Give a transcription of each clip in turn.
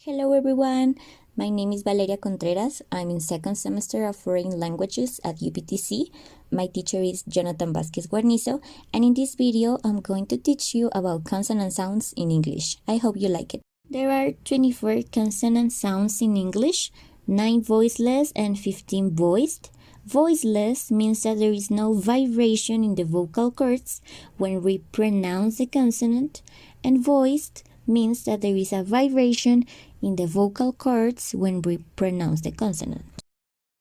Hello everyone, my name is Valeria Contreras. I'm in second semester of foreign languages at UPTC. My teacher is Jonathan Vasquez Guarnizo, and in this video I'm going to teach you about consonant sounds in English. I hope you like it. There are 24 consonant sounds in English, 9 voiceless and 15 voiced. Voiceless means that there is no vibration in the vocal cords when we pronounce the consonant, and voiced means that there is a vibration in the vocal cords when we pronounce the consonant.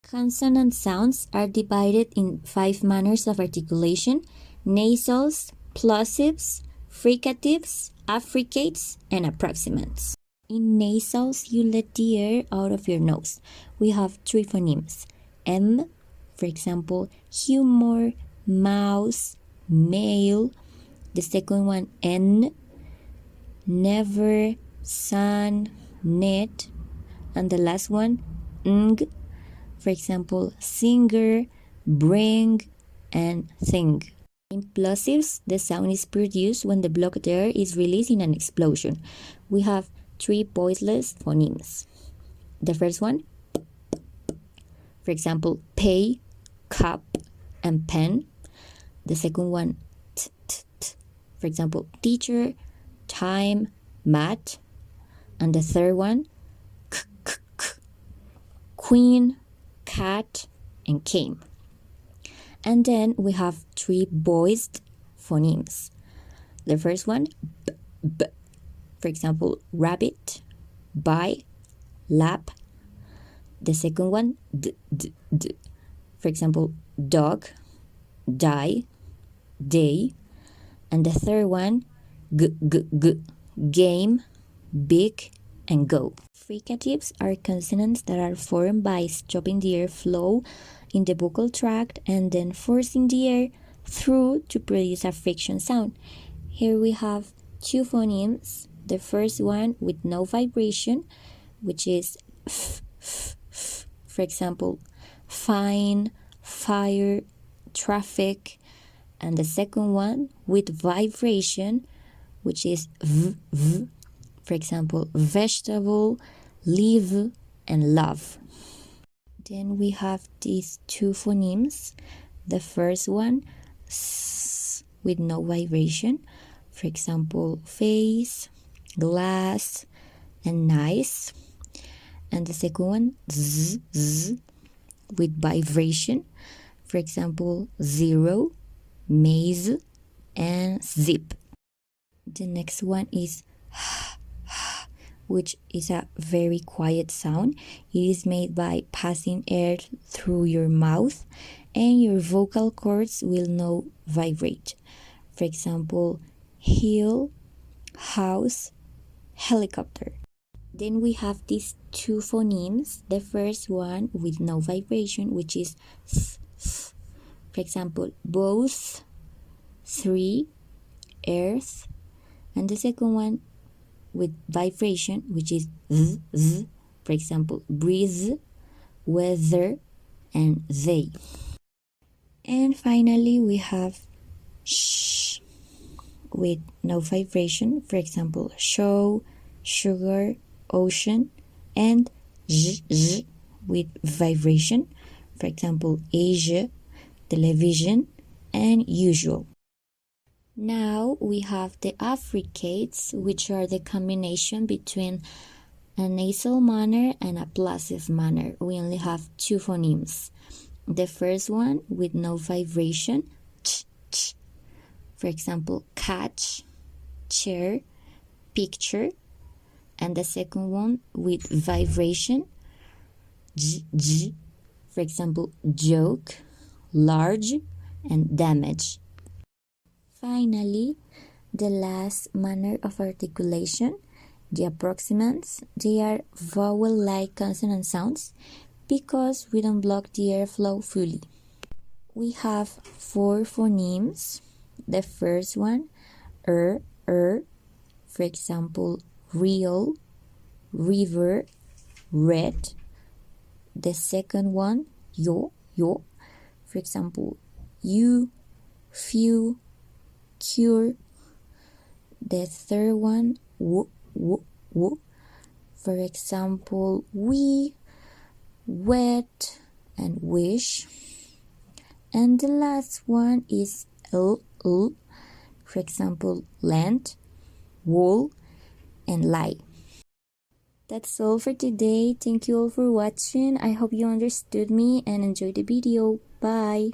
Consonant sounds are divided in 5 manners of articulation: nasals, plosives, fricatives, affricates, and approximants. In nasals, you let the air out of your nose. We have 3 phonemes: M, for example, humor, mouse, male. The second one, N, never, sun, net. And the last one, ng, for example, singer, bring, and thing. In plosives, the sound is produced when the blocked air is released in an explosion. We have 3 voiceless phonemes. The first one, for example, pay, cup, and pen. The second one, t, t, t, for example, teacher, time, mat. And the third one, k, k, k, queen, cat, and came. And then we have 3 voiced phonemes. The first one, b, b, for example, rabbit, buy, lap. The second one, d, d, d, for example, dog, die, day. And the third one, g, g, g, game, big, and go. Fricatives are consonants that are formed by stopping the air flow in the vocal tract and then forcing the air through to produce a friction sound. Here we have 2 phonemes. The first one with no vibration, which is f, f, f. For example, fine, fire, traffic. And the second one with vibration, which is v, v. For example, vegetable, live, and love. Then we have these 2 phonemes. The first one, s, with no vibration. For example, face, glass, and nice. And the second one, z, z, with vibration. For example, zero, maze, and zip. The next one is which is a very quiet sound. It is made by passing air through your mouth, and your vocal cords will not vibrate. For example, hill, house, helicopter. Then we have these 2 phonemes. The first one with no vibration, which is th, th. For example, both, 3, earth. And the second one with vibration, which is z, z. For example, breathe, weather, and they. And finally, we have sh with no vibration. For example, show, sugar, ocean, and z, z with vibration. For example, Asia, television, and usual. Now we have the affricates, which are the combination between a nasal manner and a plosive manner. We only have 2 phonemes. The first one with no vibration, ch, ch. For example, catch, chair, picture. And the second one with vibration, j, j. For example, joke, large, and damage. Finally, the last manner of articulation, the approximants. They are vowel-like consonant sounds because we don't block the airflow fully. We have 4 phonemes. The first one, for example, real, river, red. The second one, yo, for example, you, few, cure. The third one, w, For example, we, wet, and wish. And the last one is l. For example, land, wool, and lie. That's all for today. Thank you all for watching. I hope you understood me and enjoyed the video. Bye.